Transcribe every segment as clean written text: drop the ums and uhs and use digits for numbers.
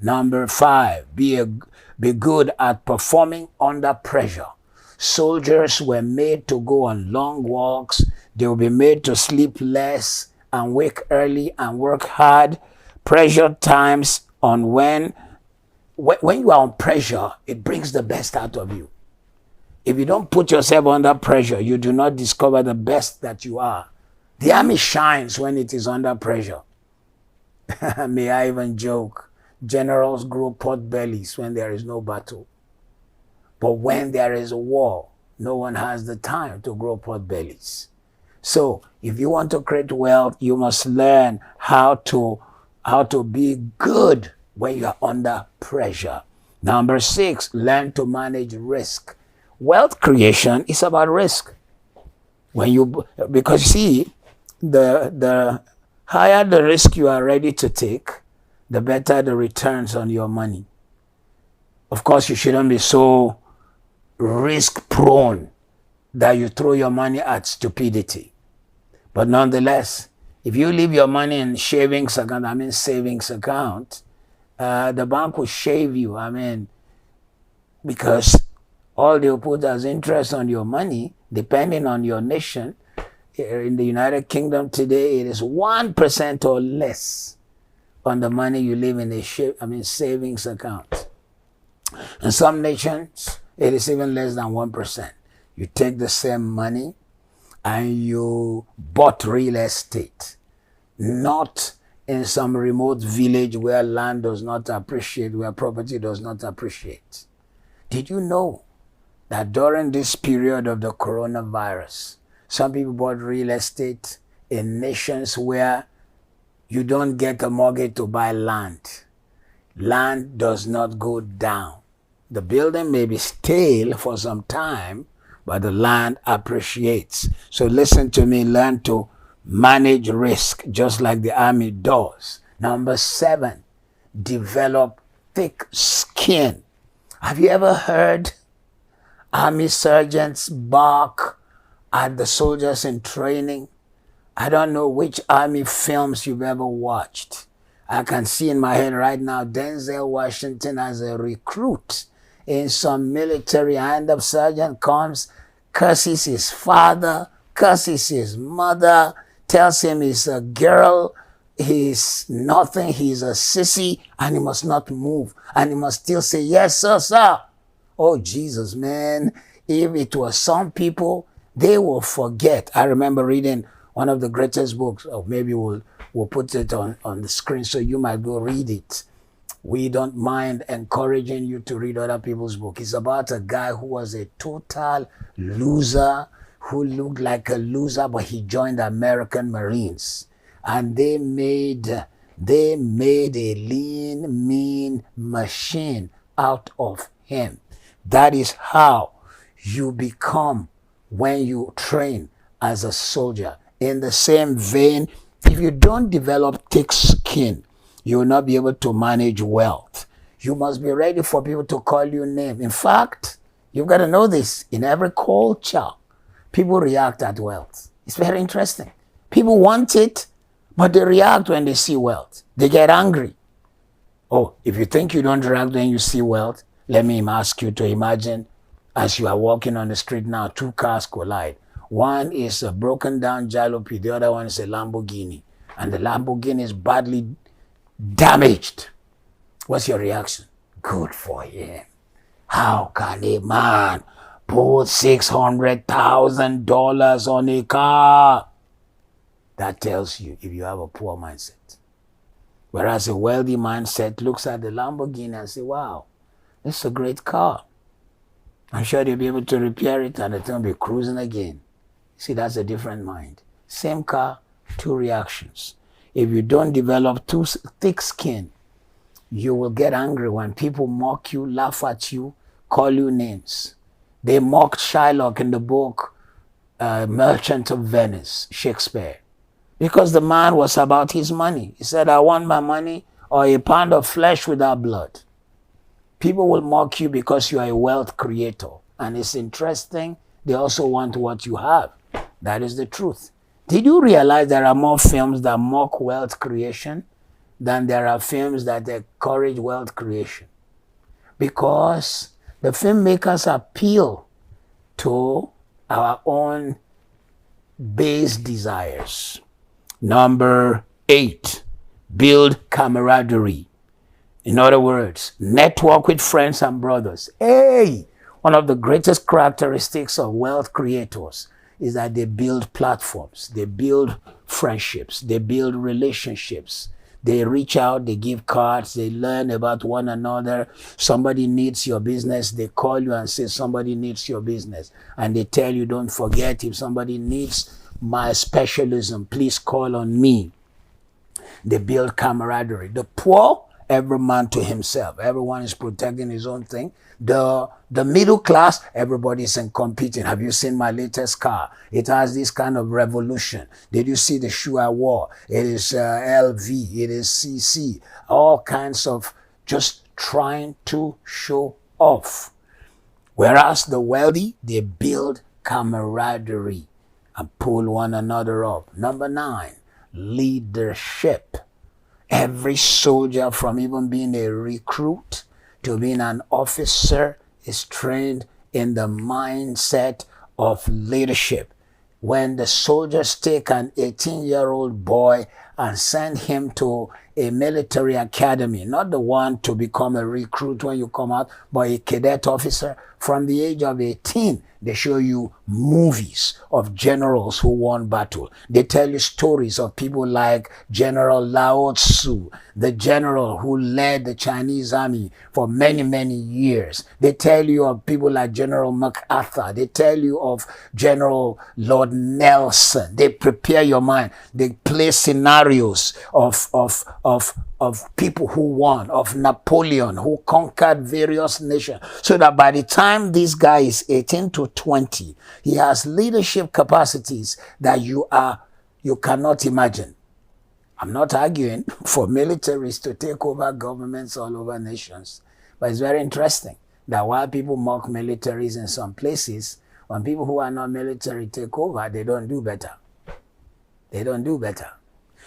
Number 5, be good at performing under pressure. Soldiers were made to go on long walks. They will be made to sleep less and wake early and work hard. Pressure times on when you are on pressure, it brings the best out of you. If you don't put yourself under pressure, you do not discover the best that you are. The army shines when it is under pressure. May I even joke? Generals grow pot bellies when there is no battle. But when there is a war, no one has the time to grow pot bellies. So if you want to create wealth, you must learn how to be good when you are under pressure. Number 6, learn to manage risk. Wealth creation is about risk. Because see, the higher the risk you are ready to take, the better the returns on your money. Of course, you shouldn't be so risk prone that you throw your money at stupidity. But nonetheless, if you leave your money in savings account, the bank will shave you. Because all they'll put as interest on your money, depending on your nation, in the United Kingdom today, it is 1% or less on the money you leave in a savings account. In some nations, it is even less than 1%. You take the same money and you bought real estate, not in some remote village where land does not appreciate, where property does not appreciate. Did you know that during this period of the coronavirus, some people bought real estate in nations where you don't get a mortgage to buy land? Land does not go down. The building may be stale for some time, but the land appreciates. So listen to me, learn to manage risk just like the army does. Number 7, develop thick skin. Have you ever heard army sergeants bark at the soldiers in training? I don't know which army films you've ever watched. I can see in my head right now Denzel Washington as a recruit in some military, and the sergeant comes, curses his father, curses his mother, tells him he's a girl, he's nothing, he's a sissy, and he must not move. And he must still say, yes, sir, sir. Oh, Jesus, man. If it was some people, they will forget. I remember reading one of the greatest books, or maybe we'll put it on the screen so you might go read it. We don't mind encouraging you to read other people's books. It's about a guy who was a total loser, who looked like a loser, but he joined the American Marines. And they made a lean, mean machine out of him. That is how you become when you train as a soldier. In the same vein, if you don't develop thick skin, you will not be able to manage wealth. You must be ready for people to call you name. In fact, you've got to know this. In every culture, people react at wealth. It's very interesting. People want it, but they react when they see wealth. They get angry. Oh, if you think you don't react when you see wealth, let me ask you to imagine as you are walking on the street now, 2 cars collide. One is a broken down jalopy, the other one is a Lamborghini. And the Lamborghini is badly damaged. What's your reaction? Good for him. How can a man put $600,000 on a car? That tells you if you have a poor mindset. Whereas a wealthy mindset looks at the Lamborghini and says, wow, this is a great car. I'm sure they'll be able to repair it and it'll be cruising again. See, that's a different mind. Same car, 2 reactions. If you don't develop too thick skin, you will get angry when people mock you, laugh at you, call you names. They mocked Shylock in the book Merchant of Venice, Shakespeare, because the man was about his money. He said, I want my money or a pound of flesh without blood. People will mock you because you are a wealth creator. And it's interesting, they also want what you have. That is the truth. Did you realize there are more films that mock wealth creation than there are films that encourage wealth creation, because the filmmakers appeal to our own base desires. Number 8, build camaraderie. In other words, network with friends and brothers. Hey, one of the greatest characteristics of wealth creators is that they build platforms, they build friendships, they build relationships. They reach out, they give cards, they learn about one another. Somebody needs your business, they call you and say somebody needs your business. And they tell you, don't forget, if somebody needs my specialism, please call on me. They build camaraderie. The poor, every man to himself. Everyone is protecting his own thing. The middle class, everybody's in competing. Have you seen my latest car? It has this kind of revolution. Did you see the shoe I wore? It is LV, it is CC. All kinds of just trying to show off. Whereas the wealthy, they build camaraderie and pull one another up. Number 9, leadership. Every soldier, from even being a recruit to being an officer, is trained in the mindset of leadership. When the soldiers take an 18-year-old boy and send him to a military academy, not the one to become a recruit when you come out, but a cadet officer, from the age of 18, they show you movies of generals who won battle. They tell you stories of people like General Lao Tzu, the general who led the Chinese army for many, many years. They tell you of people like General MacArthur. They tell you of General Lord Nelson. They prepare your mind. They play scenarios of people who won, of Napoleon, who conquered various nations, so that by the time this guy is 18 to 20, he has leadership capacities that you cannot imagine. I'm not arguing for militaries to take over governments all over nations, but it's very interesting that while people mock militaries in some places, when people who are not military take over, they don't do better. They don't do better.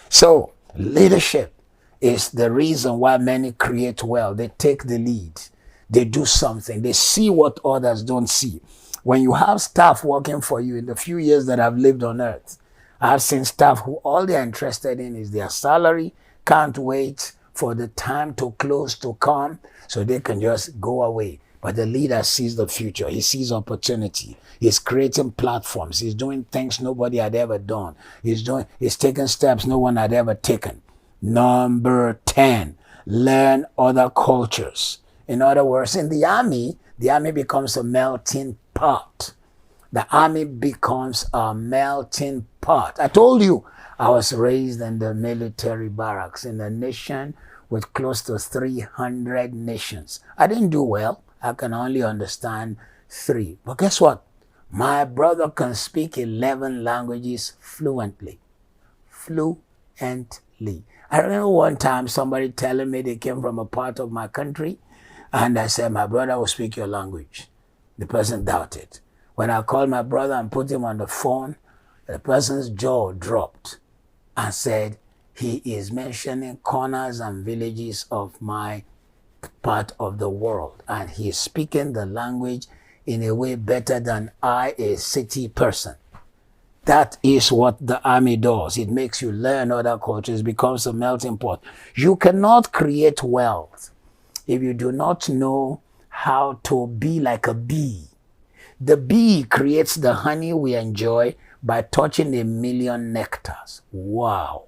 So leadership is the reason why many create wealth. They take the lead. They do something. They see what others don't see. When you have staff working for you, in the few years that I've lived on earth, I've seen staff who all they're interested in is their salary, can't wait for the time to close to come so they can just go away. But the leader sees the future. He sees opportunity. He's creating platforms. He's doing things nobody had ever done. He's taking steps no one had ever taken. Number 10, learn other cultures. In other words, in the army becomes a melting pot. The army becomes a melting pot. I told you, I was raised in the military barracks in a nation with close to 300 nations. I didn't do well. I can only understand 3. But guess what? My brother can speak 11 languages fluently. Fluently. I remember one time somebody telling me they came from a part of my country, and I said, my brother will speak your language. The person doubted. When I called my brother and put him on the phone, the person's jaw dropped and said, he is mentioning corners and villages of my part of the world, and he is speaking the language in a way better than I, a city person. That is what the army does. It makes you learn other cultures, becomes a melting pot. You cannot create wealth if you do not know how to be like a bee. The bee creates the honey we enjoy by touching 1,000,000 nectars. Wow.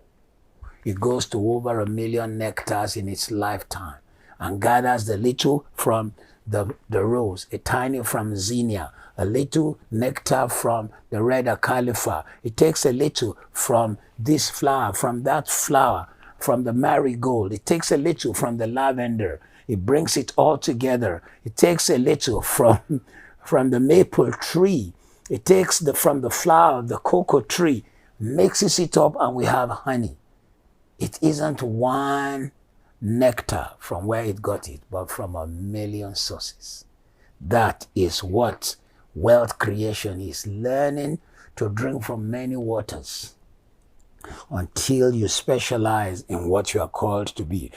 It goes to over 1,000,000 nectars in its lifetime and gathers the little from the rose, a tiny from zinnia, a little nectar from the red acalypha. It takes a little from this flower, from that flower, from the marigold. It takes a little from the lavender. It brings it all together. It takes a little from the maple tree. It takes from the flower of the cocoa tree, mixes it up, and we have honey. It isn't one nectar from where it got it, but from 1,000,000 sources. That is what wealth creation is, learning to drink from many waters. until you specialize in what you are called to be.